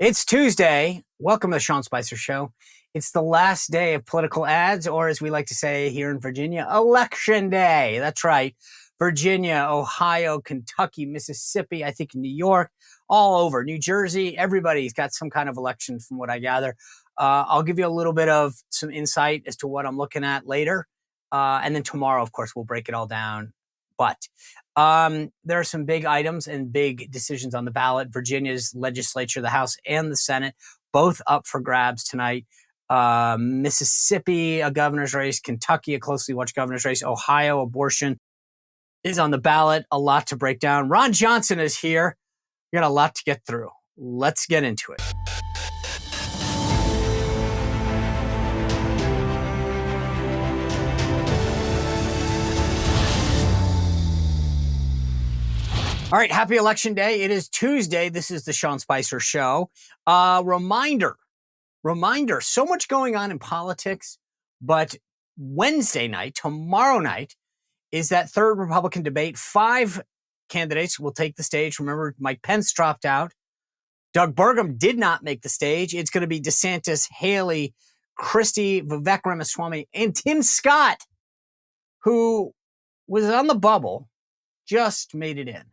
It's Tuesday. Welcome to the Sean Spicer Show. It's the last day of political ads, or as we like to say here in Virginia, Election Day. That's right. Virginia, Ohio, Kentucky, Mississippi, I think New York, all over. New Jersey, everybody's got some kind of election from what I gather. I'll give you a little bit of some insight as to what I'm looking at later. And then tomorrow, of course, we'll break it all down. But there are some big items and big decisions on the ballot. Virginia's legislature, the House and the Senate, both up for grabs tonight. Mississippi, a governor's race. Kentucky, a closely watched governor's race. Ohio, abortion is on the ballot. A lot to break down. Ron Johnson is here. We got a lot to get through. Let's get into it. All right, happy Election Day. It is Tuesday. This is the Sean Spicer Show. Reminder, so much going on in politics, but Wednesday night, tomorrow night, is that third Republican debate. 5 candidates will take the stage. Remember, Mike Pence dropped out. Doug Burgum did not make the stage. It's going to be DeSantis, Haley, Christie, Vivek Ramaswamy, and Tim Scott, who was on the bubble, just made it in.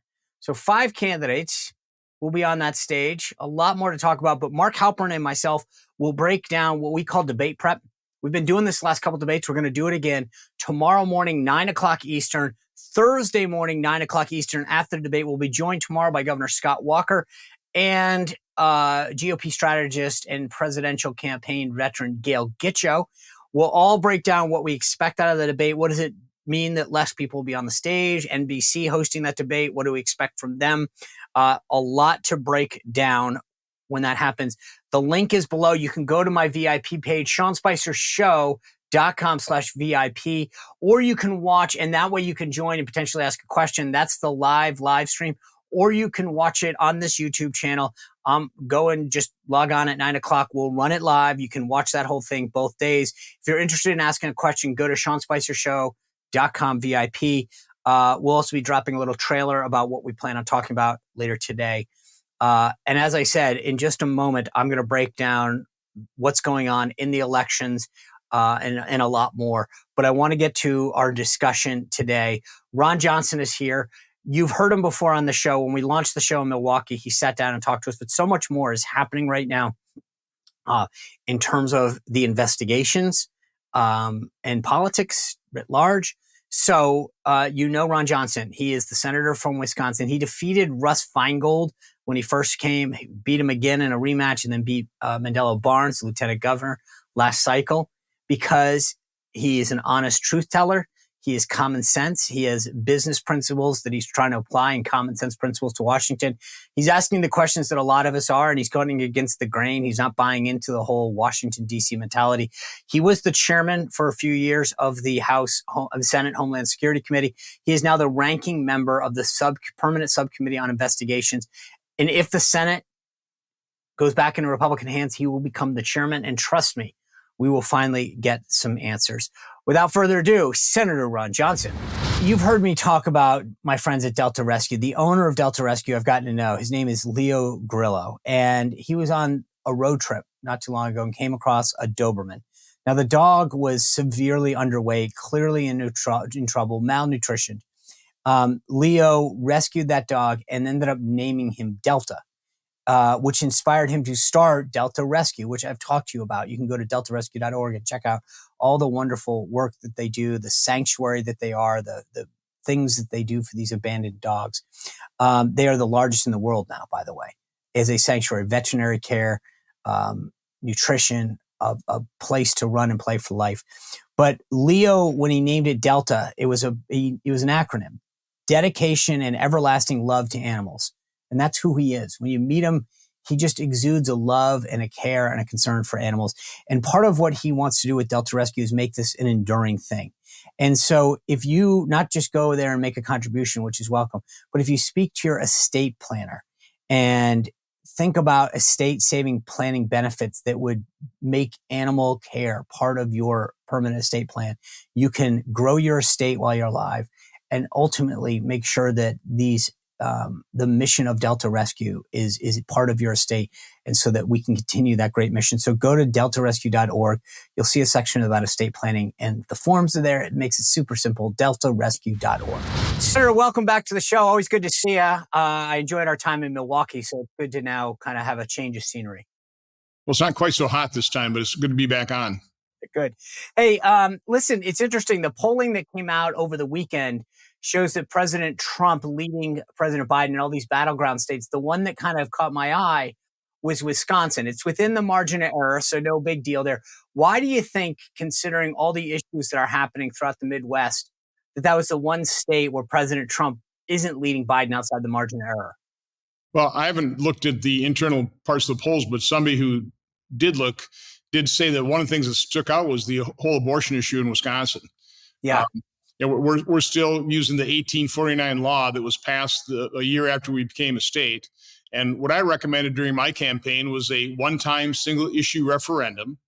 So 5 candidates will be on that stage. A lot more to talk about, but Mark Halpern and myself will break down what we call debate prep. We've been doing this last couple of debates. We're going to do it again tomorrow morning, 9 o'clock Eastern, Thursday morning, 9 o'clock Eastern. After the debate, we'll be joined tomorrow by Governor Scott Walker and GOP strategist and presidential campaign veteran Gail Gitcho. We'll all break down what we expect out of the debate. What does it mean that less people will be on the stage? NBC hosting that debate. What do we expect from them? A lot to break down when that happens. The link is below. You can go to my VIP page, SeanSpicerShow.com/VIP, or you can watch, and that way you can join and potentially ask a question. That's the live stream, or you can watch it on this YouTube channel. Go and just log on at 9 o'clock. We'll run it live. You can watch that whole thing both days. If you're interested in asking a question, go to SeanSpicerShow.com VIP. We'll also be dropping a little trailer about what we plan on talking about later today. And as I said, in just a moment, I'm going to break down what's going on in the elections and a lot more. But I want to get to our discussion today. Ron Johnson is here. You've heard him before on the show. When we launched the show in Milwaukee, he sat down and talked to us. But so much more is happening right now in terms of the investigations and politics writ large. So, Ron Johnson, he is the senator from Wisconsin. He defeated Russ Feingold when he first came, he beat him again in a rematch, and then beat Mandela Barnes, lieutenant governor, last cycle, because he is an honest truth teller. He has common sense. He has business principles that he's trying to apply, and common sense principles to Washington. He's asking the questions that a lot of us are, and he's going against the grain. He's not buying into the whole Washington, D.C. mentality. He was the chairman for a few years of the Senate Homeland Security Committee. He is now the ranking member of the permanent subcommittee on investigations. And if the Senate goes back into Republican hands, he will become the chairman. And trust me, we will finally get some answers. Without further ado, Senator Ron Johnson. You've heard me talk about my friends at Delta Rescue. The owner of Delta Rescue, I've gotten to know. His name is Leo Grillo. And he was on a road trip not too long ago and came across a Doberman. Now, the dog was severely underweight, clearly in trouble, malnutrition. Leo rescued that dog and ended up naming him Delta, which inspired him to start Delta Rescue, which I've talked to you about. You can go to deltarescue.org and check out all the wonderful work that they do, the sanctuary that they are, the things that they do for these abandoned dogs. They are the largest in the world now, by the way, as a sanctuary, veterinary care, nutrition, a place to run and play for life. But Leo, when he named it Delta, it was an acronym: dedication and everlasting love to animals. And that's who he is. When you meet him, he just exudes a love and a care and a concern for animals. And part of what he wants to do with Delta Rescue is make this an enduring thing. And so if you not just go there and make a contribution, which is welcome, but if you speak to your estate planner and think about estate saving planning benefits that would make animal care part of your permanent estate plan, you can grow your estate while you're alive and ultimately make sure that the mission of Delta Rescue is part of your estate. and so that we can continue that great mission. So go to deltarescue.org. You'll see a section about estate planning, and the forms are there. It makes it super simple, deltarescue.org. Senator, welcome back to the show. Always good to see you. I enjoyed our time in Milwaukee, so it's good to now kind of have a change of scenery. Well, it's not quite so hot this time, but it's good to be back on. Good. Hey, listen, it's interesting. The polling that came out over the weekend shows that President Trump leading President Biden in all these battleground states. The one that kind of caught my eye was Wisconsin. It's within the margin of error, so no big deal there. Why do you think, considering all the issues that are happening throughout the Midwest, that was the one state where President Trump isn't leading Biden outside the margin of error? Well, I haven't looked at the internal parts of the polls, but somebody who did look did say that one of the things that stuck out was the whole abortion issue in Wisconsin. Yeah. We're still using the 1849 law that was passed a year after we became a state. And what I recommended during my campaign was a one-time single issue referendum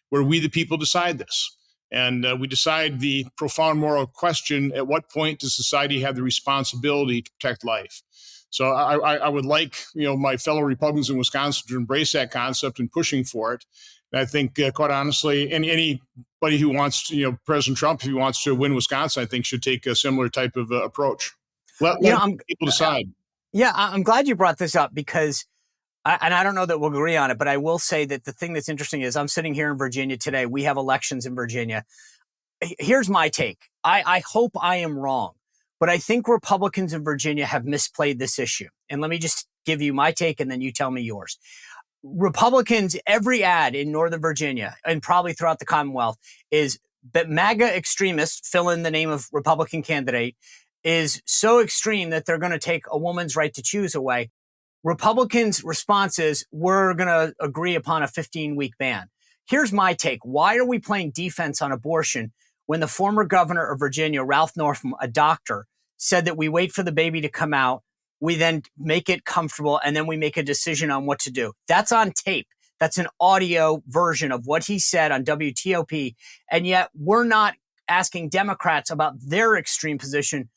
where we, the people, decide this. And we decide the profound moral question: at what point does society have the responsibility to protect life? So I would like my fellow Republicans in Wisconsin to embrace that concept and pushing for it. And I think, quite honestly, anybody who wants, President Trump, if he wants to win Wisconsin, I think should take a similar type of approach. Let people decide. I'm glad you brought this up because, I don't know that we'll agree on it, but I will say that the thing that's interesting is I'm sitting here in Virginia today. We have elections in Virginia. Here's my take. I hope I am wrong, but I think Republicans in Virginia have misplayed this issue. And let me just give you my take and then you tell me yours. Republicans, every ad in Northern Virginia and probably throughout the Commonwealth is that MAGA extremists, fill in the name of Republican candidate, is so extreme that they're going to take a woman's right to choose away. Republicans' response is, we're going to agree upon a 15-week ban. Here's my take. Why are we playing defense on abortion when the former governor of Virginia, Ralph Northam, a doctor, said that we wait for the baby to come out, we then make it comfortable, and then we make a decision on what to do? That's on tape. That's an audio version of what he said on WTOP. And yet we're not asking Democrats about their extreme position.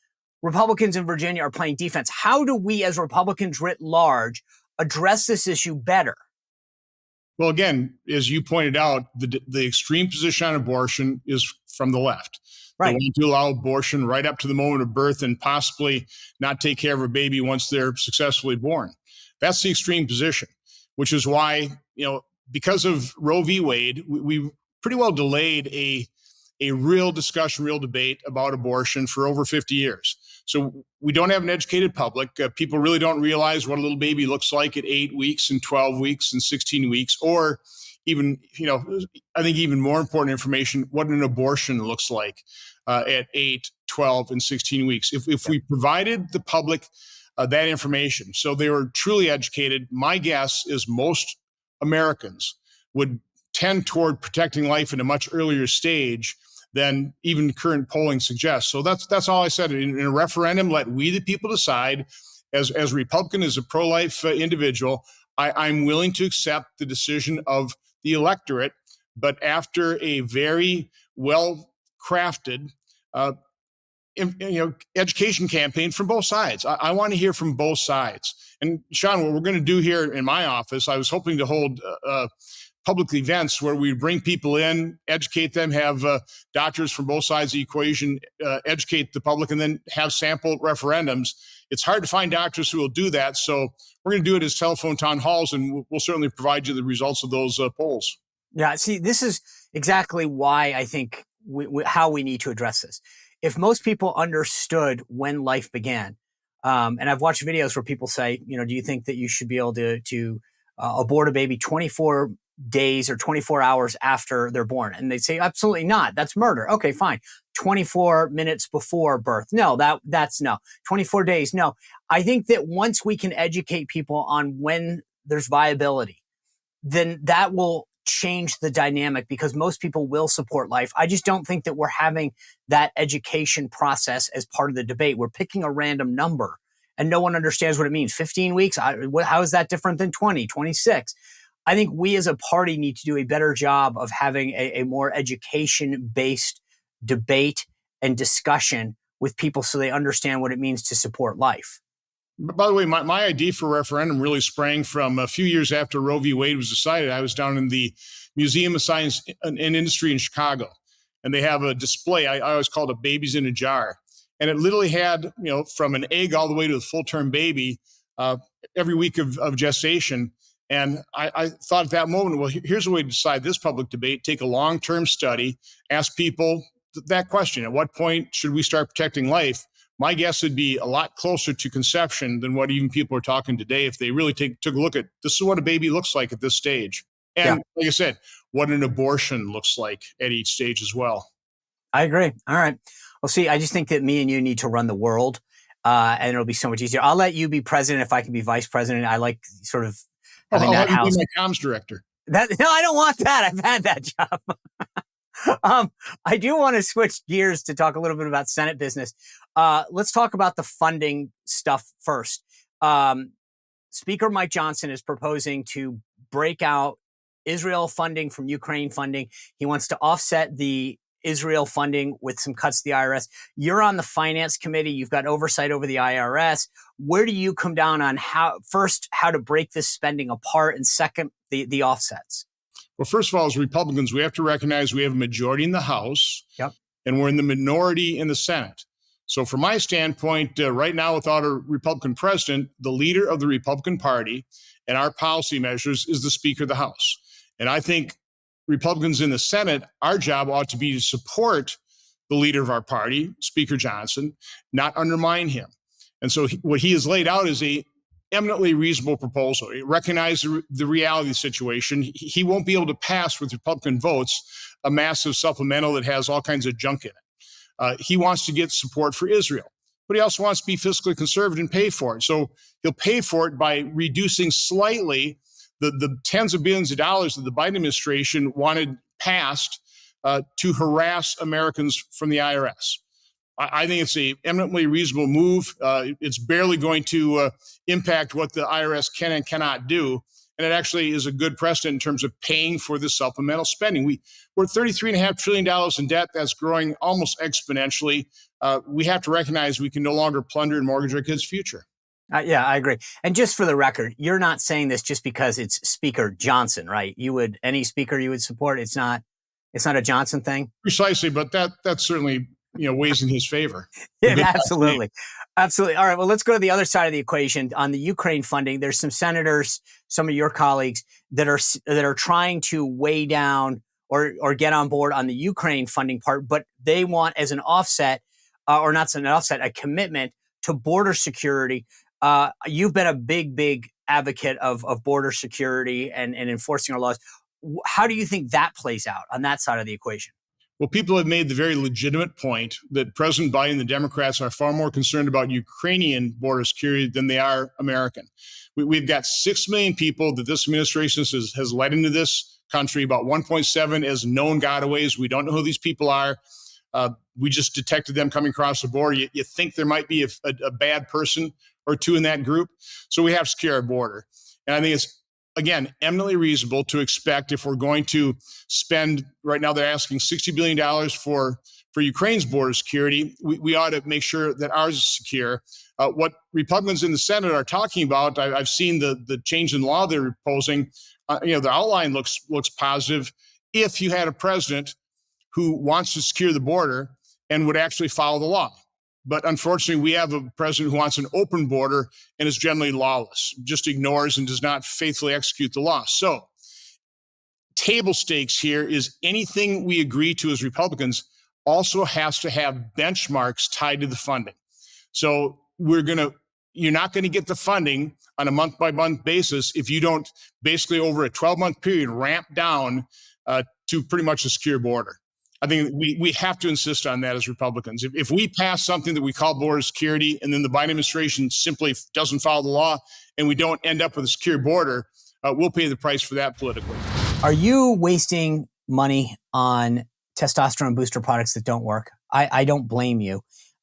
Republicans in Virginia are playing defense. How do we as Republicans writ large address this issue better? Well, again, as you pointed out, the extreme position on abortion is from the left. Right. They want to allow abortion right up to the moment of birth and possibly not take care of a baby once they're successfully born. That's the extreme position, which is why, because of Roe v. Wade, we pretty well delayed a real discussion, real debate about abortion for over 50 years. So we don't have an educated public. People really don't realize what a little baby looks like at 8 weeks and 12 weeks and 16 weeks, or even, I think even more important information, what an abortion looks like at 8, 12, and 16 weeks. If we provided the public that information so they were truly educated, my guess is most Americans would tend toward protecting life at a much earlier stage than even current polling suggests. So that's all I said. In a referendum, let we the people decide. As a Republican, as a pro-life individual, I'm willing to accept the decision of the electorate, but after a very well-crafted education campaign from both sides. I want to hear from both sides. And Sean, what we're going to do here in my office, I was hoping to hold public events where we bring people in, educate them, have doctors from both sides of the equation educate the public, and then have sample referendums. It's hard to find doctors who will do that. So we're going to do it as telephone town halls, and we'll certainly provide you the results of those polls. Yeah, see, this is exactly why I think how we need to address this. If most people understood when life began, and I've watched videos where people say, do you think that you should be able to abort a baby 24 days or 24 hours after they're born? And they say, absolutely not. That's murder. Okay, fine. 24 minutes before birth. No, that's no. 24 days. No. I think that once we can educate people on when there's viability, then that will change the dynamic because most people will support life. I just don't think that we're having that education process as part of the debate. We're picking a random number and no one understands what it means. 15 weeks? How is that different than 20, 26? I think we as a party need to do a better job of having a more education-based debate and discussion with people so they understand what it means to support life. By the way, my idea for referendum really sprang from a few years after Roe v. Wade was decided. I was down in the Museum of Science and Industry in Chicago, and they have a display. I always called it babies in a jar. And it literally had, from an egg all the way to the full-term baby, every week of gestation. And I thought at that moment, well, here's a way to decide this public debate. Take a long-term study, ask people that question. At what point should we start protecting life? My guess would be a lot closer to conception than what even people are talking today if they really took a look at this is what a baby looks like at this stage. And like I said, what an abortion looks like at each stage as well. I agree. All right. Well, see, I just think that me and you need to run the world, and it'll be so much easier. I'll let you be president if I can be vice president. I like sort of having that house. I'll be my comms director. No, I don't want that. I've had that job. I do want to switch gears to talk a little bit about Senate business. Let's talk about the funding stuff first. Speaker Mike Johnson is proposing to break out Israel funding from Ukraine funding. He wants to offset the Israel funding with some cuts to the IRS. You're on the finance committee. You've got oversight over the IRS. Where do you come down on how to break this spending apart, and second, the offsets? Well, first of all, as Republicans, we have to recognize we have a majority in the House, and we're in the minority in the Senate. So from my standpoint, right now, without a Republican president, the leader of the Republican Party and our policy measures is the Speaker of the House. And I think Republicans in the Senate, our job ought to be to support the leader of our party, Speaker Johnson, not undermine him. And so what he has laid out is a eminently reasonable proposal. He recognizes the reality of the situation. He won't be able to pass with Republican votes a massive supplemental that has all kinds of junk in it. He wants to get support for Israel, but he also wants to be fiscally conservative and pay for it. So he'll pay for it by reducing slightly the tens of billions of dollars that the Biden administration wanted passed to harass Americans from the IRS. I think it's a eminently reasonable move. It's barely going to impact what the IRS can and cannot do. And it actually is a good precedent in terms of paying for the supplemental spending. We're $33.5 trillion in debt. That's growing almost exponentially. We have to recognize we can no longer plunder and mortgage our kids' future. Yeah, I agree. And just for the record, you're not saying this just because it's Speaker Johnson, right? Any speaker you would support. It's not a Johnson thing. Precisely, but that's certainly weighs in his favor. Yeah, absolutely. Absolutely. All right. Well, let's go to the other side of the equation. On the Ukraine funding, there's some senators, some of your colleagues that are trying to weigh down or get on board on the Ukraine funding part, but they want as an offset, or not an offset, a commitment to border security. You've been a big advocate of border security and enforcing our laws. How do you think that plays out on that side of the equation? Well, people have made the very legitimate point that President Biden and the Democrats are far more concerned about Ukrainian border security than they are American. We've got 6 million people that this administration has let into this country, about 1.7 as known gotaways. We don't know who these people are. We just detected them coming across the border. You think there might be a bad person or two in that group. So we have to secure our border. And I think it's, again, eminently reasonable to expect if we're going to spend, right now they're asking $60 billion for Ukraine's border security, we ought to make sure that ours is secure. What Republicans in the Senate are talking about, I've seen the change in law they're proposing. The outline looks positive if you had a president who wants to secure the border and would actually follow the law. But unfortunately, we have a president who wants an open border and is generally lawless, just ignores and does not faithfully execute the law. So table stakes here is anything we agree to as Republicans also has to have benchmarks tied to the funding. So you're not going to get the funding on a month-by-month basis if you don't basically over a 12-month period ramp down to pretty much a secure border. I think we have to insist on that as Republicans. If we pass something that we call border security and then the Biden administration simply doesn't follow the law and we don't end up with a secure border, we'll pay the price for that politically. Are you wasting money on testosterone booster products that don't work? I don't blame you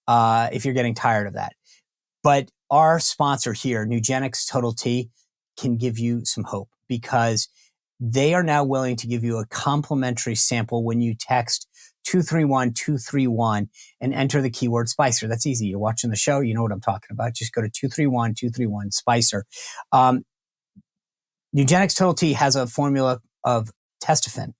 if you're getting tired of that. But our sponsor here, Nugenix Total T, can give you some hope because they are now willing to give you a complimentary sample when you text 231-231 and enter the keyword Spicer. That's easy. You're watching the show. You know what I'm talking about. Just go to 231-231 Spicer. Nugenix Total T has a formula of testofen.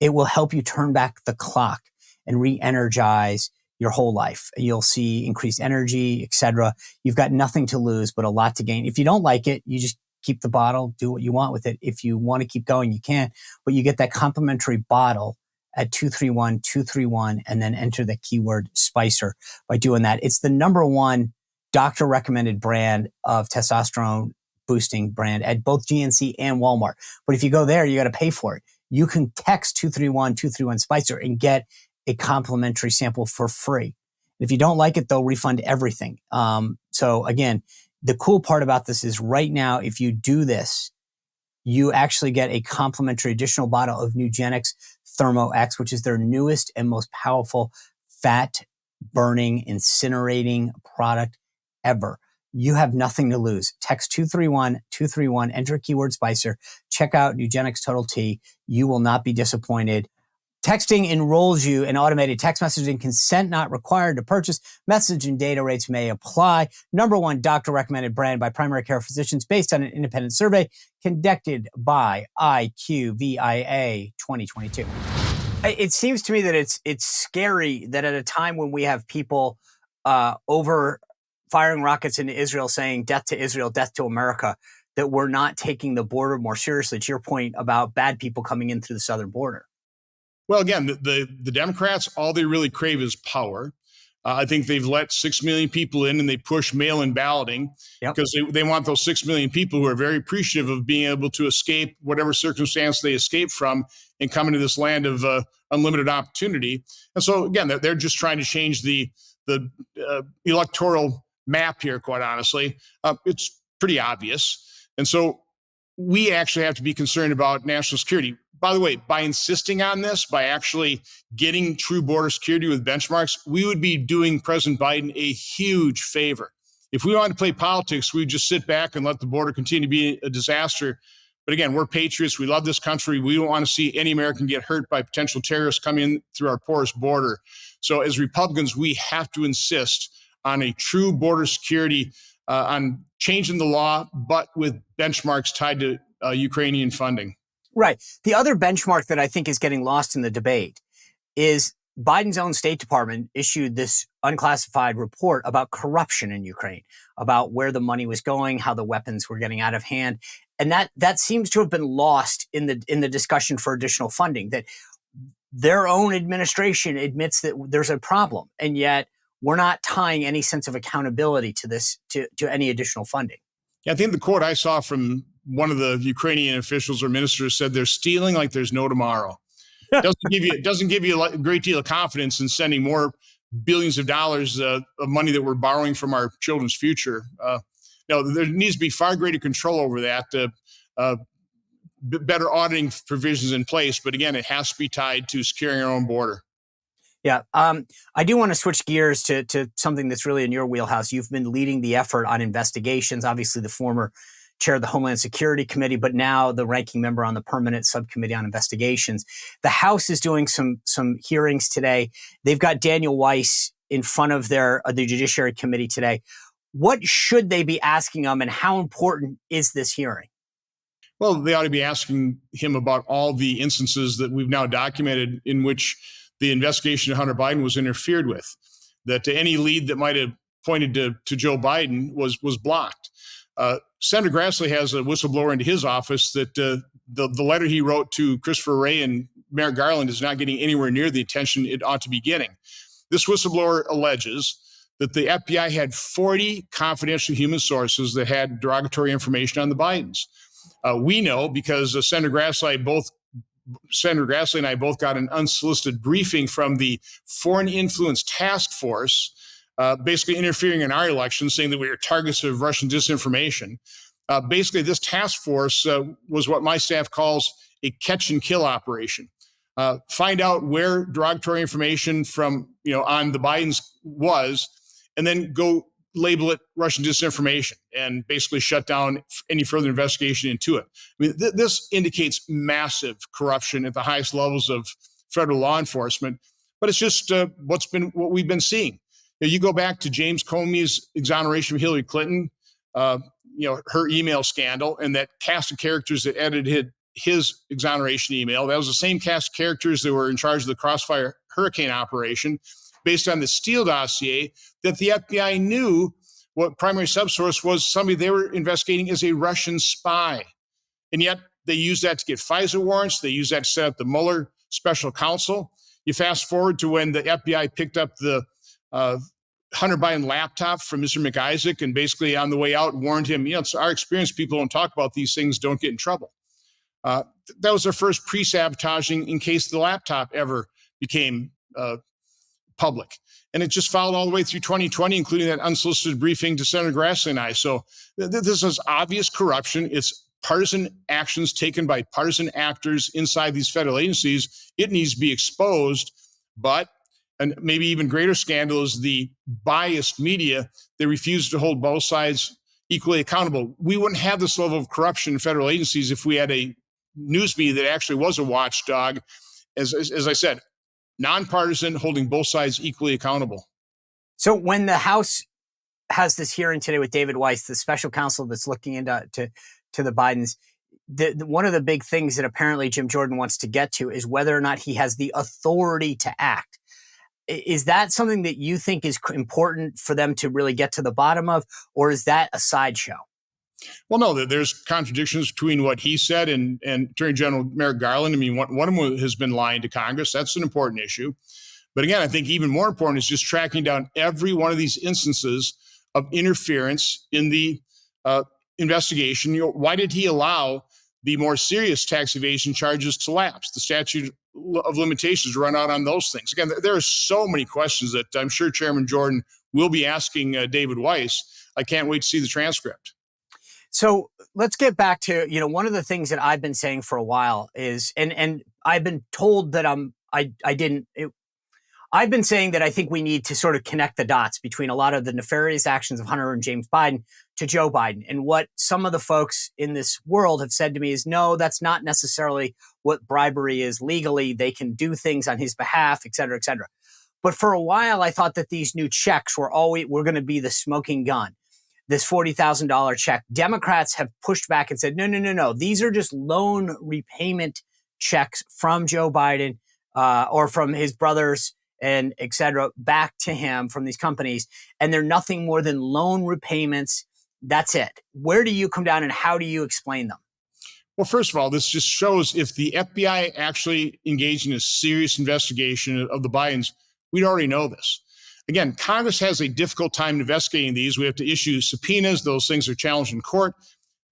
It will help you turn back the clock and re-energize your whole life. You'll see increased energy, etc. You've got nothing to lose, but a lot to gain. If you don't like it, you just keep the bottle, do what you want with it. If you want to keep going, you can, but you get that complimentary bottle at 231-231 and then enter the keyword Spicer by doing that. It's the number one doctor recommended brand of testosterone boosting brand at both GNC and Walmart. But if you go there, you got to pay for it. You can text 231-231 Spicer and get a complimentary sample for free. If you don't like it, they'll refund everything. So again, the cool part about this is right now, if you do this, you actually get a complimentary additional bottle of Nugenix Thermo X, which is their newest and most powerful fat burning, incinerating product ever. You have nothing to lose. Text 231-231, enter keyword Spicer, check out Nugenix Total T. You will not be disappointed. Texting enrolls you in automated text messaging. Consent not required to purchase. Message and data rates may apply. Number one doctor recommended brand by primary care physicians based on an independent survey conducted by IQVIA 2022. It seems to me that it's scary that at a time when we have people over firing rockets into Israel saying death to Israel, death to America, that we're not taking the border more seriously, to your point about bad people coming in through the southern border. Well, again, the Democrats, all they really crave is power. I think they've let 6 million people in and they push mail-in balloting because they want those 6 million people who are very appreciative of being able to escape whatever circumstance they escape from and come into this land of unlimited opportunity. And so, again, they're just trying to change the electoral map here, quite honestly. It's pretty obvious. And so we actually have to be concerned about national security. By the way, by insisting on this, by actually getting true border security with benchmarks, we would be doing President Biden a huge favor. If we wanted to play politics, we would just sit back and let the border continue to be a disaster. But again, we're patriots. We love this country. We don't want to see any American get hurt by potential terrorists coming in through our porous border. So as Republicans, we have to insist on a true border security, on changing the law, but with benchmarks tied to Ukrainian funding. Right. The other benchmark that I think is getting lost in the debate is Biden's own State Department issued this unclassified report about corruption in Ukraine, about where the money was going, how the weapons were getting out of hand. And that seems to have been lost in the discussion for additional funding, that their own administration admits that there's a problem. And yet we're not tying any sense of accountability to this, to any additional funding. Yeah, I think the quote I saw from one of the Ukrainian officials or ministers said they're stealing like there's no tomorrow. Doesn't give you a great deal of confidence in sending more billions of dollars of money that we're borrowing from our children's future. There needs to be far greater control over that, better auditing provisions in place. But again, it has to be tied to securing our own border. Yeah. I do want to switch gears to something that's really in your wheelhouse. You've been leading the effort on investigations, obviously the former chair of the Homeland Security Committee, but now the ranking member on the permanent subcommittee on investigations. The House is doing some hearings today. They've got Daniel Weiss in front of the Judiciary Committee today. What should they be asking him, and how important is this hearing? Well, they ought to be asking him about all the instances that we've now documented in which the investigation of Hunter Biden was interfered with, that any lead that might have pointed to Joe Biden was blocked. Senator Grassley has a whistleblower into his office that the letter he wrote to Christopher Wray and Merrick Garland is not getting anywhere near the attention it ought to be getting. This whistleblower alleges that the FBI had 40 confidential human sources that had derogatory information on the Bidens. We know because Senator Grassley and I both got an unsolicited briefing from the Foreign Influence Task Force, basically interfering in our election, saying that we were targets of Russian disinformation. Basically, this task force was what my staff calls a catch and kill operation. Find out where derogatory information from on the Bidens was, and then go label it Russian disinformation and basically shut down any further investigation into it. I mean, this indicates massive corruption at the highest levels of federal law enforcement. but it's just what we've been seeing. You go back to James Comey's exoneration of Hillary Clinton, her email scandal, and that cast of characters that edited his exoneration email. That was the same cast of characters that were in charge of the Crossfire hurricane operation, based on the Steele dossier, that the FBI knew what primary subsource was somebody they were investigating as a Russian spy. And yet they used that to get FISA warrants. They used that to set up the Mueller special counsel. You fast forward to when the FBI picked up the Hunter Biden laptop from Mr. McIsaac and basically on the way out warned him, it's our experience, people don't talk about these things, don't get in trouble. That was their first pre-sabotaging in case the laptop ever became public. And it just followed all the way through 2020, including that unsolicited briefing to Senator Grassley and I. So this is obvious corruption. It's partisan actions taken by partisan actors inside these federal agencies. It needs to be exposed. But, and maybe even greater scandal is the biased media that refuses to hold both sides equally accountable. We wouldn't have this level of corruption in federal agencies if we had a news media that actually was a watchdog, as I said, nonpartisan, holding both sides equally accountable. So when the House has this hearing today with David Weiss, the special counsel that's looking into to the Bidens, one of the big things that apparently Jim Jordan wants to get to is whether or not he has the authority to act. Is that something that you think is important for them to really get to the bottom of, or is that a sideshow? Well, no, there's contradictions between what he said and Attorney General Merrick Garland. I mean, one of them has been lying to Congress. That's an important issue. But again, I think even more important is just tracking down every one of these instances of interference in the investigation. Why did he allow the more serious tax evasion charges to lapse? The statute of limitations run out on those things. Again, there are so many questions that I'm sure Chairman Jordan will be asking David Weiss. I can't wait to see the transcript. So let's get back to, one of the things that I've been saying for a while is, and I've been told that I've been saying that I think we need to sort of connect the dots between a lot of the nefarious actions of Hunter and James Biden to Joe Biden. And what some of the folks in this world have said to me is, no, that's not necessarily what bribery is legally. They can do things on his behalf, et cetera, et cetera. But for a while, I thought that these new checks were going to be the smoking gun. This $40,000 check. Democrats have pushed back and said, no. These are just loan repayment checks from Joe Biden or from his brothers and et cetera, back to him from these companies. And they're nothing more than loan repayments. That's it. Where do you come down and how do you explain them? Well, first of all, this just shows if the FBI actually engaged in a serious investigation of the Bidens, we'd already know this. Again, Congress has a difficult time investigating these. We have to issue subpoenas. Those things are challenged in court.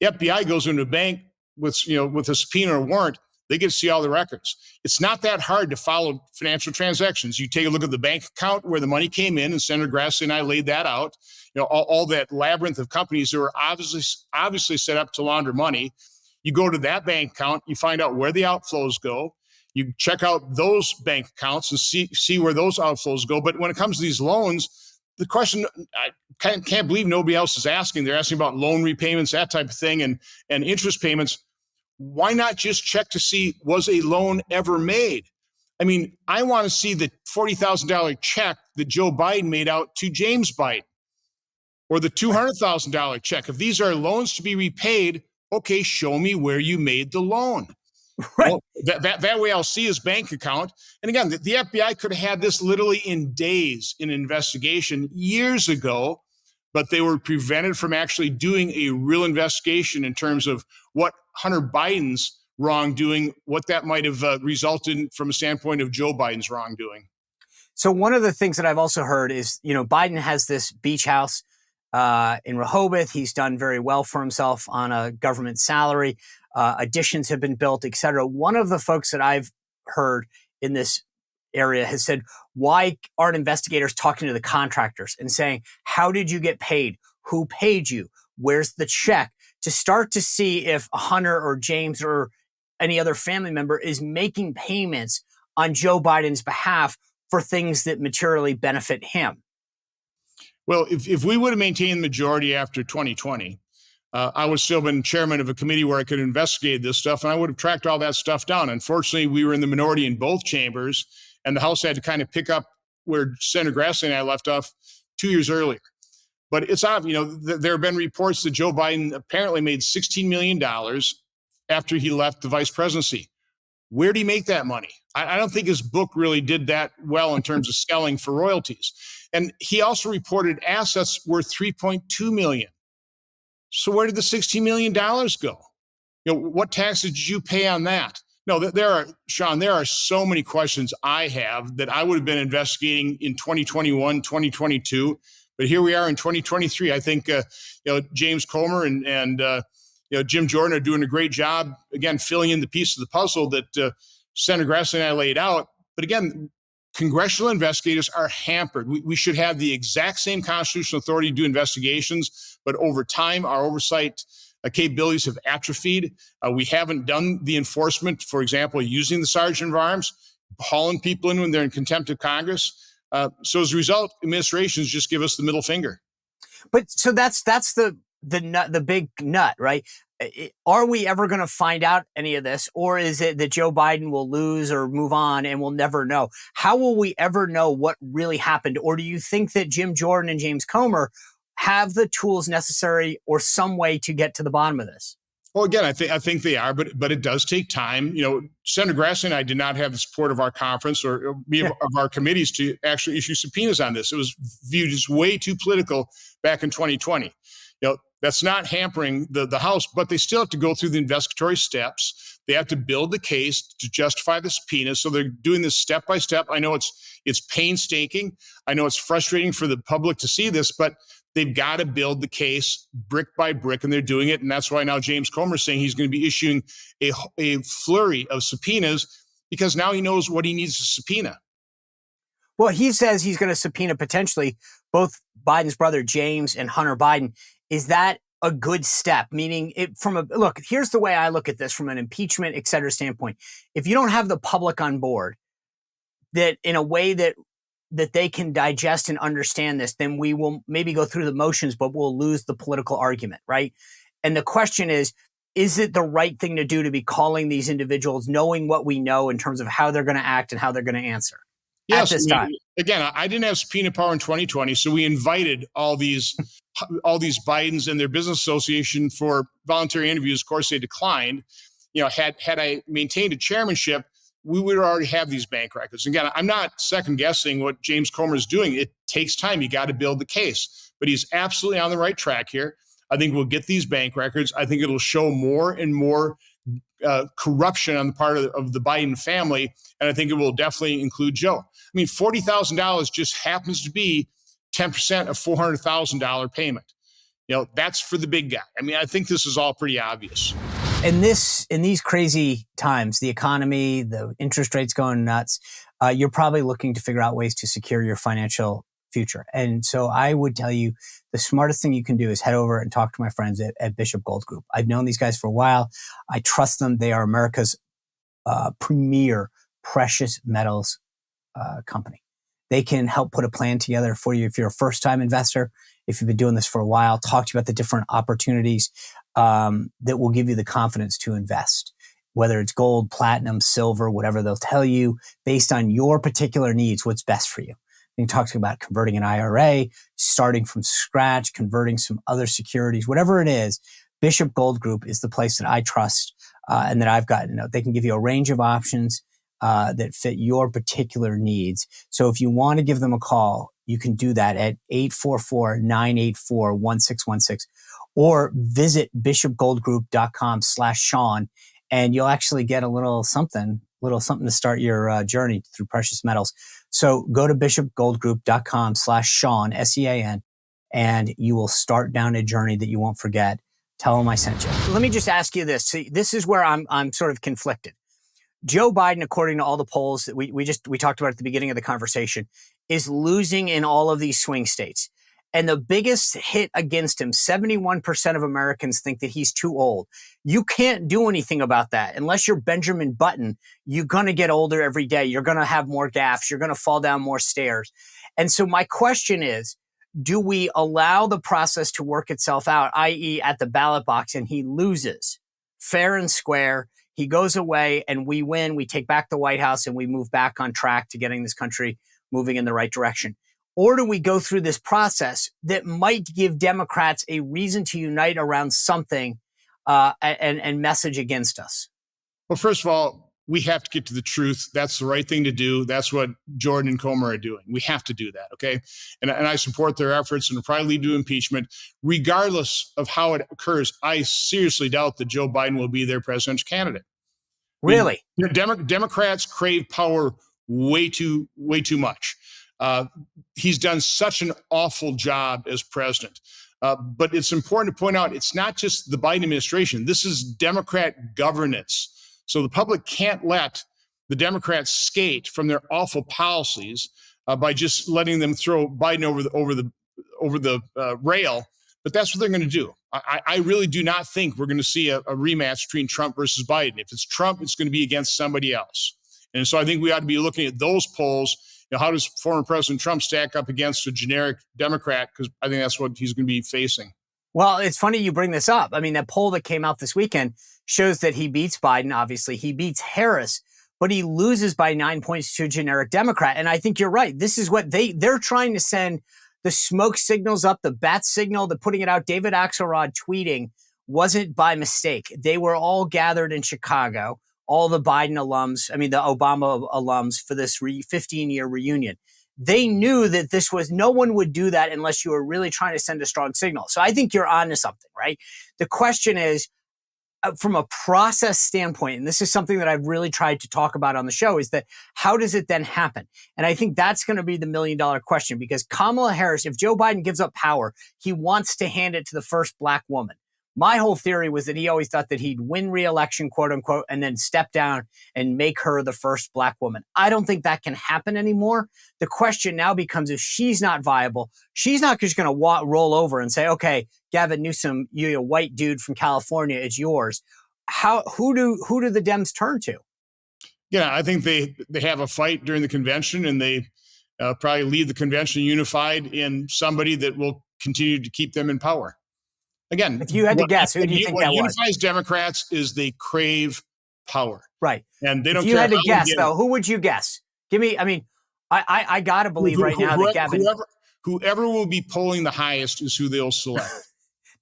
The FBI goes into a bank with a subpoena or warrant. They get to see all the records. It's not that hard to follow financial transactions. You take a look at the bank account where the money came in, and Senator Grassley and I laid that out. All that labyrinth of companies that were obviously set up to launder money. You go to that bank account, you find out where the outflows go. You check out those bank accounts and see where those outflows go. But when it comes to these loans, the question I can't believe nobody else is asking. They're asking about loan repayments, that type of thing, and interest payments. Why not just check to see, was a loan ever made? I mean, I want to see the $40,000 check that Joe Biden made out to James Biden, or the $200,000 check. If these are loans to be repaid, okay, show me where you made the loan. Right. Well, that way I'll see his bank account. And again, the FBI could have had this literally in days in an investigation years ago, but they were prevented from actually doing a real investigation in terms of what Hunter Biden's wrongdoing, what that might have resulted in from a standpoint of Joe Biden's wrongdoing. So one of the things that I've also heard is, Biden has this beach house in Rehoboth. He's done very well for himself on a government salary. Additions have been built, et cetera. One of the folks that I've heard in this area has said, why aren't investigators talking to the contractors and saying, how did you get paid? Who paid you? Where's the check? To start to see if Hunter or James or any other family member is making payments on Joe Biden's behalf for things that materially benefit him. Well, if we would have maintained the majority after 2020, I would still have been chairman of a committee where I could investigate this stuff, and I would have tracked all that stuff down. Unfortunately, we were in the minority in both chambers, And the House had to kind of pick up where Senator Grassley and I left off 2 years earlier. But it's obvious, there have been reports that Joe Biden apparently made $16 million after he left the vice presidency. Where did he make that money? I don't think his book really did that well in terms of selling for royalties. And he also reported assets worth $3.2 million. So where did the $16 million go? What taxes did you pay on that? No, Sean, there are so many questions I have that I would have been investigating in 2021, 2022. But here we are in 2023. I think, James Comer and Jim Jordan are doing a great job, again, filling in the piece of the puzzle that Senator Grassley and I laid out. But again, congressional investigators are hampered. We should have the exact same constitutional authority to do investigations, but over time, our oversight capabilities have atrophied. We haven't done the enforcement, for example, using the sergeant of arms, hauling people in when they're in contempt of Congress. So as a result, administrations just give us the middle finger. But so that's the nut, the big nut, right? Are we ever going to find out any of this, or is it that Joe Biden will lose or move on and we'll never know? How will we ever know what really happened? Or do you think that Jim Jordan and James Comer have the tools necessary or some way to get to the bottom of this? Well, again, I think they are, but it does take time. Senator Grassley and I did not have the support of our conference or of our committees to actually issue subpoenas on this. It was viewed as way too political back in 2020. That's not hampering the House, but they still have to go through the investigatory steps. They have to build the case to justify the subpoena. So they're doing this step by step. I know it's painstaking. I know it's frustrating for the public to see this, but they've got to build the case brick by brick, and they're doing it. And that's why now James Comer is saying he's going to be issuing a flurry of subpoenas because now he knows what he needs to subpoena. Well, he says he's going to subpoena potentially both Biden's brother, James, and Hunter Biden. Is that a good step? Meaning, look, here's the way I look at this from an impeachment, et cetera, standpoint. If you don't have the public on board, that in a way that they can digest and understand this, then we will maybe go through the motions, but we'll lose the political argument, right? And the question is it the right thing to do to be calling these individuals, knowing what we know in terms of how they're going to act and how they're going to answer? Yes, at this time? Again, I didn't have subpoena power in 2020, so we invited all these Bidens and their business association for voluntary interviews. Of course, they declined. Had I maintained a chairmanship, we would already have these bank records. Again, I'm not second guessing what James Comer is doing. It takes time. You got to build the case, but he's absolutely on the right track here. I think we'll get these bank records. I think it'll show more and more corruption on the part of the Biden family. And I think it will definitely include Joe. I mean, $40,000 just happens to be 10% of $400,000 payment. That's for the big guy. I mean, I think this is all pretty obvious. In these crazy times, the economy, the interest rates going nuts, you're probably looking to figure out ways to secure your financial future. And so I would tell you the smartest thing you can do is head over and talk to my friends at Bishop Gold Group. I've known these guys for a while. I trust them. They are America's premier precious metals company. They can help put a plan together for you if you're a first-time investor, if you've been doing this for a while, talk to you about the different opportunities that will give you the confidence to invest, whether it's gold, platinum, silver, whatever. They'll tell you based on your particular needs what's best for you. You can talk to you about converting an IRA, starting from scratch, converting some other securities, whatever it is. Bishop Gold Group is the place that I trust and that I've gotten to know. They can give you a range of options that fit your particular needs. So if you want to give them a call, you can do that at 844-984-1616 or visit bishopgoldgroup.com/Sean, and you'll actually get a little something to start your journey through precious metals. So go to bishopgoldgroup.com/Sean, SEAN, and you will start down a journey that you won't forget. Tell them I sent you. Let me just ask you this. See, this is where I'm sort of conflicted. Joe Biden, according to all the polls that we talked about at the beginning of the conversation, is losing in all of these swing states. And the biggest hit against him, 71% of Americans think that he's too old. You can't do anything about that. Unless you're Benjamin Button, you're going to get older every day. You're going to have more gaffes. You're going to fall down more stairs. And so my question is, do we allow the process to work itself out, i.e. at the ballot box, and he loses fair and square? He goes away and we win. We take back the White House and we move back on track to getting this country moving in the right direction? Or do we go through this process that might give Democrats a reason to unite around something and message against us? Well, first of all, we have to get to the truth. That's the right thing to do. That's what Jordan and Comer are doing. We have to do that, okay? And I support their efforts, and it'll probably lead to impeachment. Regardless of how it occurs, I seriously doubt that Joe Biden will be their presidential candidate. Really? I mean, Democrats crave power way too much. He's done such an awful job as president. But it's important to point out, it's not just the Biden administration. This is Democrat governance. So the public can't let the Democrats skate from their awful policies by just letting them throw Biden over the rail. But that's what they're going to do. I really do not think we're going to see a rematch between Trump versus Biden. If it's Trump, it's going to be against somebody else. And so I think we ought to be looking at those polls. You know, how does former President Trump stack up against a generic Democrat? Because I think that's what he's going to be facing. Well, it's funny you bring this up. I mean, that poll that came out this weekend shows that he beats Biden, obviously. He beats Harris, but he loses by 9 points to a generic Democrat. And I think you're right. This is what they're trying to send the smoke signals up, the bat signal, the putting it out. David Axelrod tweeting wasn't by mistake. They were all gathered in Chicago, all the Biden alums, I mean, the Obama alums for this 15-year reunion. They knew that no one would do that unless you were really trying to send a strong signal. So I think you're on to something, right? The question is, from a process standpoint, and this is something that I've really tried to talk about on the show, is that how does it then happen? And I think that's going to be the million-dollar question, because Kamala Harris, if Joe Biden gives up power, he wants to hand it to the first black woman. My whole theory was that he always thought that he'd win re-election, quote unquote, and then step down and make her the first black woman. I don't think that can happen anymore. The question now becomes, if she's not viable, she's not just going to roll over and say, okay, Gavin Newsom, you're a white dude from California, it's yours. Who do the Dems turn to? Yeah, I think they have a fight during the convention, and they probably lead the convention unified in somebody that will continue to keep them in power. Again, if you had to guess, who do you think that was? What unifies Democrats is they crave power. Right. And they don't care. If you had to guess, though, it. Who would you guess? Give me, I mean, I got to believe right now that Gavin... Whoever will be polling the highest is who they'll select.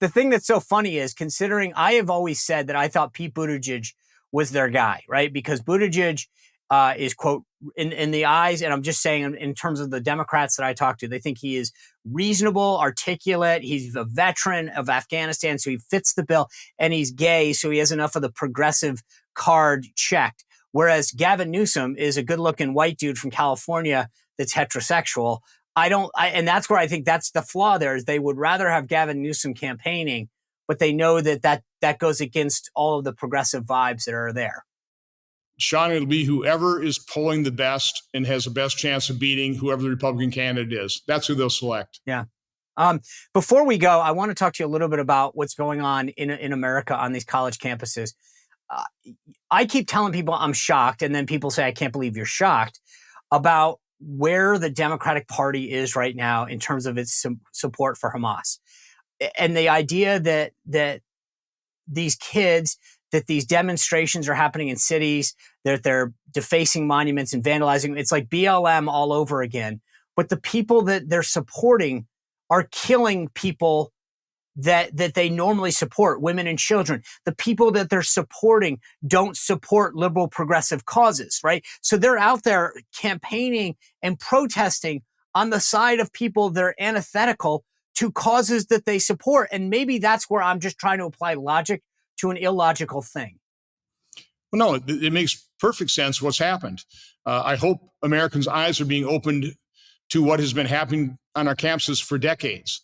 The thing that's so funny is, considering I have always said that I thought Pete Buttigieg was their guy, right? Because Buttigieg is, quote, in the eyes, and I'm just saying in terms of the Democrats that I talk to, they think he is reasonable, articulate. He's a veteran of Afghanistan, so he fits the bill, and he's gay, so he has enough of the progressive card checked. Whereas Gavin Newsom is a good-looking white dude from California that's heterosexual. And that's where I think that's the flaw there, is they would rather have Gavin Newsom campaigning, but they know that goes against all of the progressive vibes that are there. Sean, it'll be whoever is polling the best and has the best chance of beating whoever the Republican candidate is. That's who they'll select. Yeah. Before we go, I want to talk to you a little bit about what's going on in America on these college campuses. I keep telling people I'm shocked, and then people say, I can't believe you're shocked, about where the Democratic Party is right now in terms of its support for Hamas. And the idea that these kids, that these demonstrations are happening in cities, that they're defacing monuments and vandalizing. It's like BLM all over again. But the people that they're supporting are killing people that they normally support, women and children. The people that they're supporting don't support liberal progressive causes, right? So they're out there campaigning and protesting on the side of people that are antithetical to causes that they support. And maybe that's where I'm just trying to apply logic to an illogical thing. Well, no, it makes perfect sense what's happened. I hope Americans' eyes are being opened to what has been happening on our campuses for decades.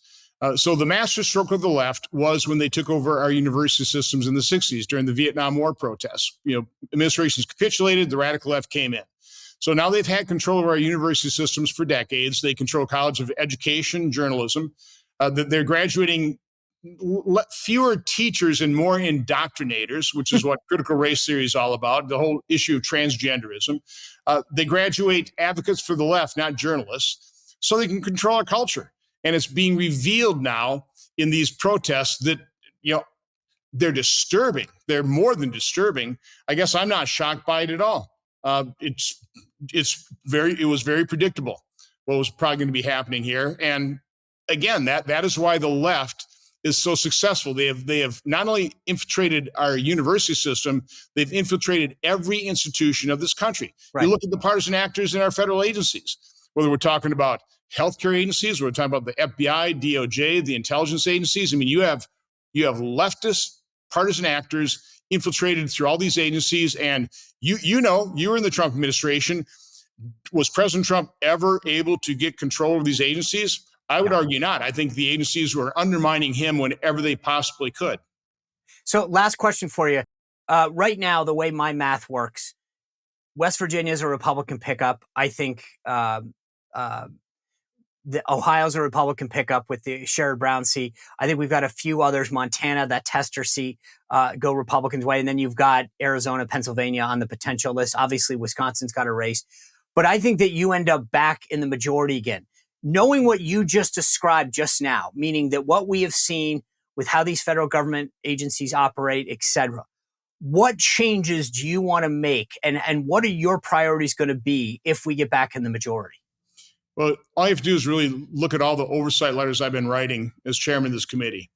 So the masterstroke of the left was when they took over our university systems in the 60s during the Vietnam War protests. You know, administrations capitulated, the radical left came in. So now they've had control of our university systems for decades. They control College of Education, journalism. They're graduating fewer teachers and more indoctrinators, which is what critical race theory is all about, the whole issue of transgenderism. They graduate advocates for the left, not journalists, so they can control our culture. And it's being revealed now in these protests that, you know, they're disturbing. They're more than disturbing. I guess I'm not shocked by it at all. It was very predictable what was probably going to be happening here. And again, that is why the left is so successful. They have not only infiltrated our university system, they've infiltrated every institution of this country. Right. You look at the partisan actors in our federal agencies, whether we're talking about healthcare agencies, we're talking about the FBI, DOJ, the intelligence agencies. I mean, you have leftist partisan actors infiltrated through all these agencies. And you were in the Trump administration. Was President Trump ever able to get control of these agencies? I would argue not. I think the agencies were undermining him whenever they possibly could. So last question for you. Right now, the way my math works, West Virginia is a Republican pickup. I think Ohio's a Republican pickup with the Sherrod Brown seat. I think we've got a few others. Montana, that tester seat, go Republicans' way. And then you've got Arizona, Pennsylvania on the potential list. Obviously, Wisconsin's got a race. But I think that you end up back in the majority again. Knowing what you just described just now, meaning that what we have seen with how these federal government agencies operate, et cetera, what changes do you want to make? And what are your priorities going to be if we get back in the majority? Well, all you have to do is really look at all the oversight letters I've been writing as chairman of this committee.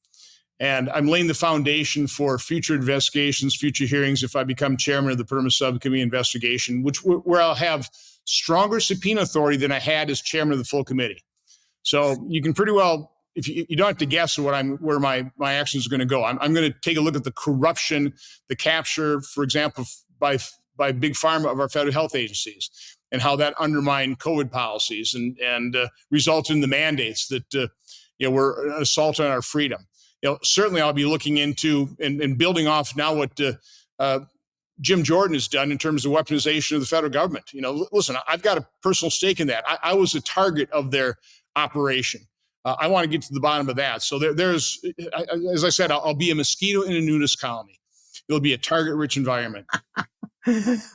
And I'm laying the foundation for future investigations, future hearings if I become chairman of the Permanent Subcommittee investigation, where I'll have stronger subpoena authority than I had as chairman of the full committee. So you can pretty well, if you don't have to guess where my actions are going to go. I'm going to take a look at the corruption, the capture, for example, by big pharma of our federal health agencies, and how that undermined COVID policies and resulted in the mandates that were an assault on our freedom. Certainly I'll be looking into and building off now what Jim Jordan has done in terms of weaponization of the federal government. Listen, I've got a personal stake in that. I was a target of their operation. I want to get to the bottom of that. So there's, as I said, I'll be a mosquito in a nudist colony. It'll be a target-rich environment.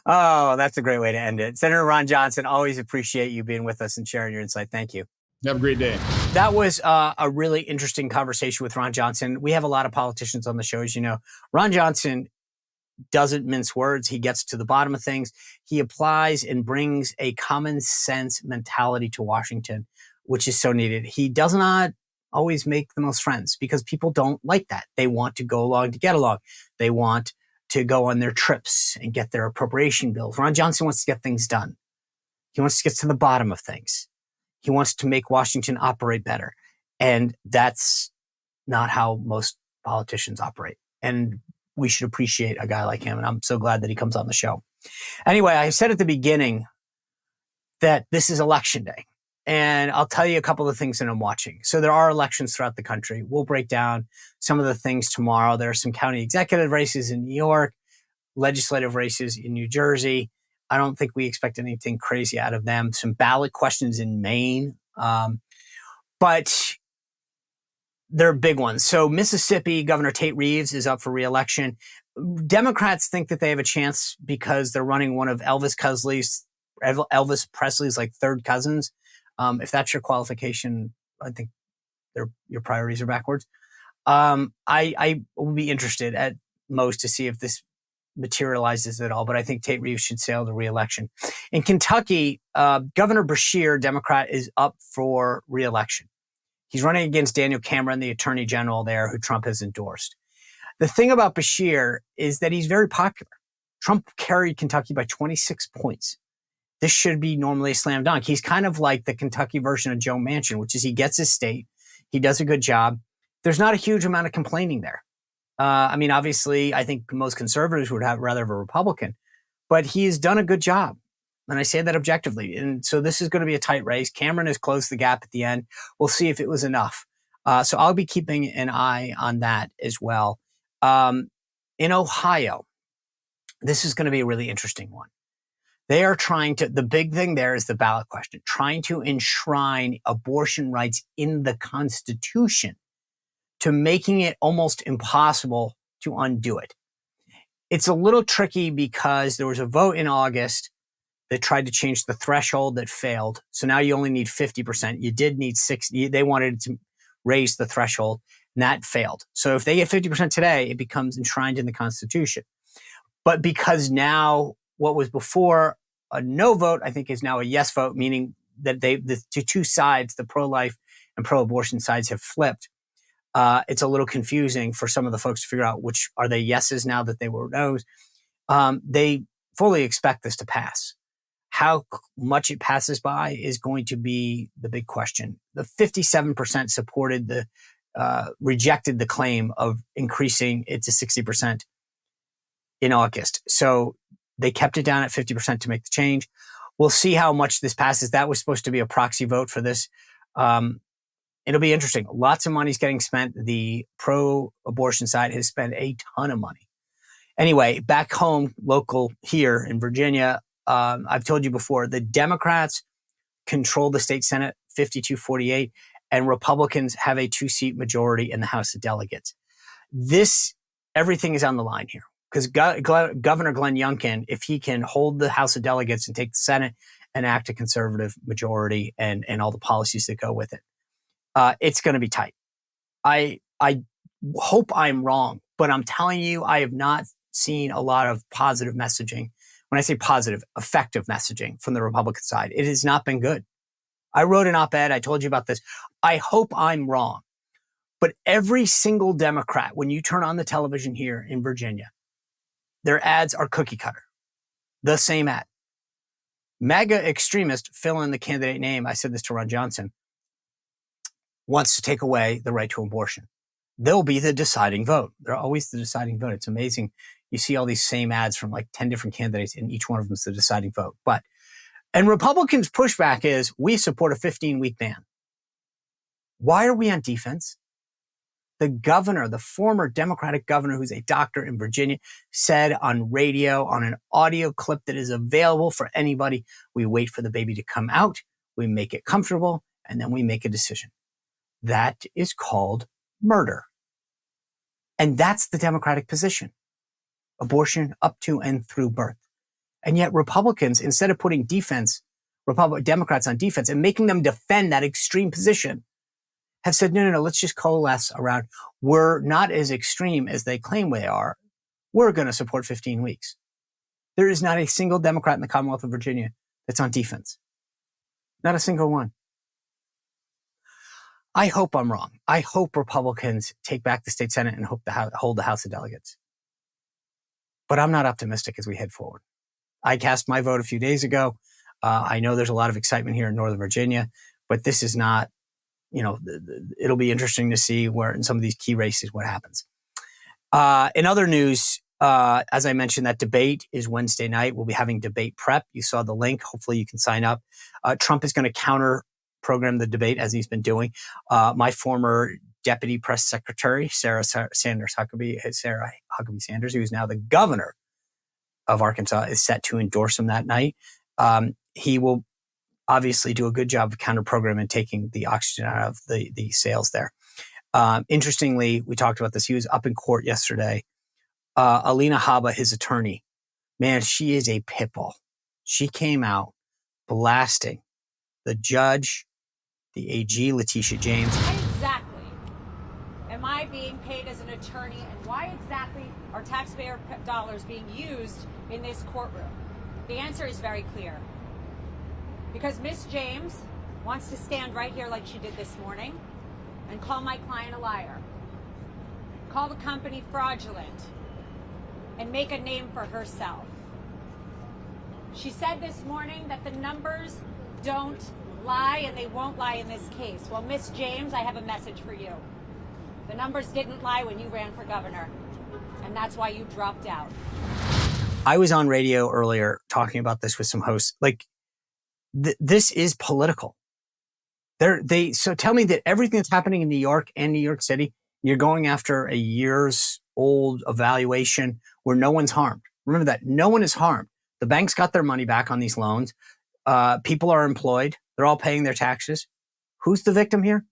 Oh, that's a great way to end it. Senator Ron Johnson, always appreciate you being with us and sharing your insight. Thank you. Have a great day. That was a really interesting conversation with Ron Johnson. We have a lot of politicians on the show, as you know. Ron Johnson doesn't mince words. He gets to the bottom of things. He applies and brings a common sense mentality to Washington, which is so needed. He does not always make the most friends because people don't like that. They want to go along to get along. They want to go on their trips and get their appropriation bills. Ron Johnson wants to get things done. He wants to get to the bottom of things. He wants to make Washington operate better. And that's not how most politicians operate. And we should appreciate a guy like him. And I'm so glad that he comes on the show. Anyway, I said at the beginning that this is election day. And I'll tell you a couple of things that I'm watching. So there are elections throughout the country. We'll break down some of the things tomorrow. There are some county executive races in New York, legislative races in New Jersey. I don't think we expect anything crazy out of them. Some ballot questions in Maine. But they're big ones. So Mississippi, Governor Tate Reeves is up for re-election. Democrats think that they have a chance because they're running one of Elvis Presley's like third cousins. If that's your qualification, I think your priorities are backwards. I will be interested at most to see if this materializes at all, but I think Tate Reeves should sail to re-election. In Kentucky, Governor Beshear, Democrat, is up for re-election. He's running against Daniel Cameron, the attorney general there, who Trump has endorsed. The thing about Beshear is that he's very popular. Trump carried Kentucky by 26 points. This should be normally a slam dunk. He's kind of like the Kentucky version of Joe Manchin, which is he gets his state. He does a good job. There's not a huge amount of complaining there. Obviously, I think most conservatives would rather have a Republican, but he's done a good job. And I say that objectively. And so this is going to be a tight race. Cameron has closed the gap at the end. We'll see if it was enough. So I'll be keeping an eye on that as well. In Ohio, this is going to be a really interesting one. They are the big thing there is the ballot question, trying to enshrine abortion rights in the Constitution to making it almost impossible to undo it. It's a little tricky because there was a vote in August that tried to change the threshold that failed. So now you only need 50%. You did need 60%. They wanted to raise the threshold. And that failed. So if they get 50% today, it becomes enshrined in the Constitution. But because now what was before a no vote, I think is now a yes vote, meaning that the two sides, the pro-life and pro-abortion sides, have flipped. It's a little confusing for some of the folks to figure out which are they yeses now that they were no's. They fully expect this to pass. How much it passes by is going to be the big question. The 57% supported rejected the claim of increasing it to 60% in August. So they kept it down at 50% to make the change. We'll see how much this passes. That was supposed to be a proxy vote for this. It'll be interesting. Lots of money's getting spent. The pro-abortion side has spent a ton of money. Anyway, back home, local here in Virginia, I've told you before, the Democrats control the state Senate 52-48, and Republicans have a 2-seat majority in the House of Delegates. Everything is on the line here because Governor Glenn Youngkin, if he can hold the House of Delegates and take the Senate and act a conservative majority and all the policies that go with it, it's going to be tight. I hope I'm wrong, but I'm telling you, I have not seen a lot of positive messaging. When I say positive, effective messaging from the Republican side, it has not been good. I wrote an op-ed. I told you about this. I hope I'm wrong. But every single Democrat, when you turn on the television here in Virginia, their ads are cookie cutter. The same ad. MAGA extremist, fill in the candidate name, I said this to Ron Johnson, wants to take away the right to abortion. They'll be the deciding vote. They're always the deciding vote. It's amazing. You see all these same ads from like 10 different candidates, and each one of them is the deciding vote. And Republicans' pushback is, we support a 15-week ban. Why are we on defense? The governor, the former Democratic governor who's a doctor in Virginia, said on radio, on an audio clip that is available for anybody, we wait for the baby to come out, we make it comfortable, and then we make a decision. That is called murder. And that's the Democratic position. Abortion up to and through birth. And yet Republicans, instead of putting Democrats on defense and making them defend that extreme position, have said, no, let's just coalesce around, we're not as extreme as they claim we are. We're going to support 15 weeks. There is not a single Democrat in the Commonwealth of Virginia that's on defense. Not a single one. I hope I'm wrong. I hope Republicans take back the state Senate and hold the House of Delegates. But I'm not optimistic as we head forward. I cast my vote a few days ago. I know there's a lot of excitement here in Northern Virginia, but this is not, it'll be interesting to see where in some of these key races what happens. In other news, as I mentioned, that debate is Wednesday night. We'll be having debate prep. You saw the link. Hopefully you can sign up. Trump is going to counter program the debate as he's been doing. My former deputy press secretary, Sarah Huckabee Sanders, who is now the governor of Arkansas, is set to endorse him that night. He will obviously do a good job of counter program and taking the oxygen out of the sails there. Interestingly, we talked about this. He was up in court yesterday. Alina Habba, his attorney, man, she is a pit bull. She came out blasting the judge, the AG, Letitia James. Why exactly am I being paid as an attorney, and why exactly are taxpayer dollars being used in this courtroom? The answer is very clear. Because Miss James wants to stand right here like she did this morning and call my client a liar, call the company fraudulent, and make a name for herself. She said this morning that the numbers don't lie, and they won't lie in this case. Well, Miss James, I have a message for you. The numbers didn't lie when you ran for governor, and that's why you dropped out. I was on radio earlier talking about this with some hosts. This is political. So tell me that everything that's happening in New York and New York City, you're going after a year's old evaluation where no one's harmed. Remember that. No one is harmed. The banks got their money back on these loans. People are employed. They're all paying their taxes. Who's the victim here?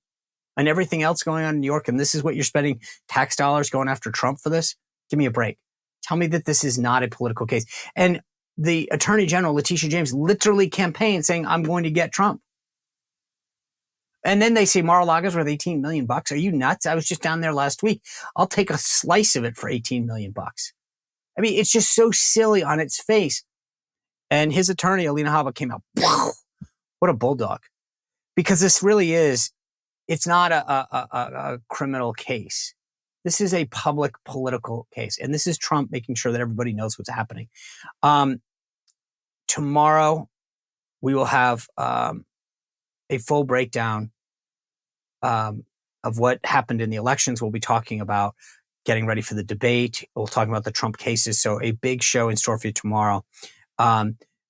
And everything else going on in New York, and this is what you're spending tax dollars going after Trump for this? Give me a break. Tell me that this is not a political case. And the Attorney General, Letitia James, literally campaigned saying, I'm going to get Trump. And then they say Mar-a-Lago's worth 18 million bucks. Are you nuts? I was just down there last week. I'll take a slice of it for 18 million bucks. I mean, it's just so silly on its face. And his attorney, Alina Habba, came out. What a bulldog. Because this really is, it's not a criminal case. This is a public political case. And this is Trump making sure that everybody knows what's happening. Tomorrow, we will have a full breakdown of what happened in the elections. We'll be talking about getting ready for the debate. We'll talk about the Trump cases. So a big show in store for you tomorrow.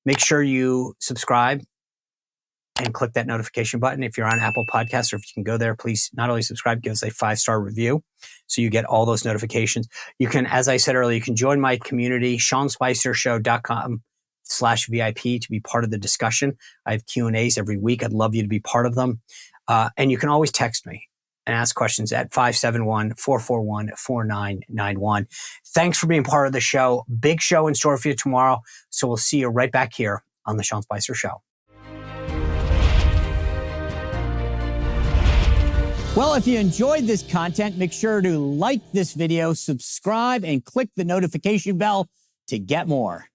Make sure you subscribe and click that notification button. If you're on Apple Podcasts, or if you can go there, please not only subscribe, give us a 5-star review so you get all those notifications. You can, as I said earlier, you can join my community, SeanSpicerShow.com/VIP to be part of the discussion. I have Q&As every week. I'd love you to be part of them. And you can always text me and ask questions at 571-441-4991. Thanks for being part of the show. Big show in store for you tomorrow. So we'll see you right back here on The Sean Spicer Show. Well, if you enjoyed this content, make sure to like this video, subscribe, and click the notification bell to get more.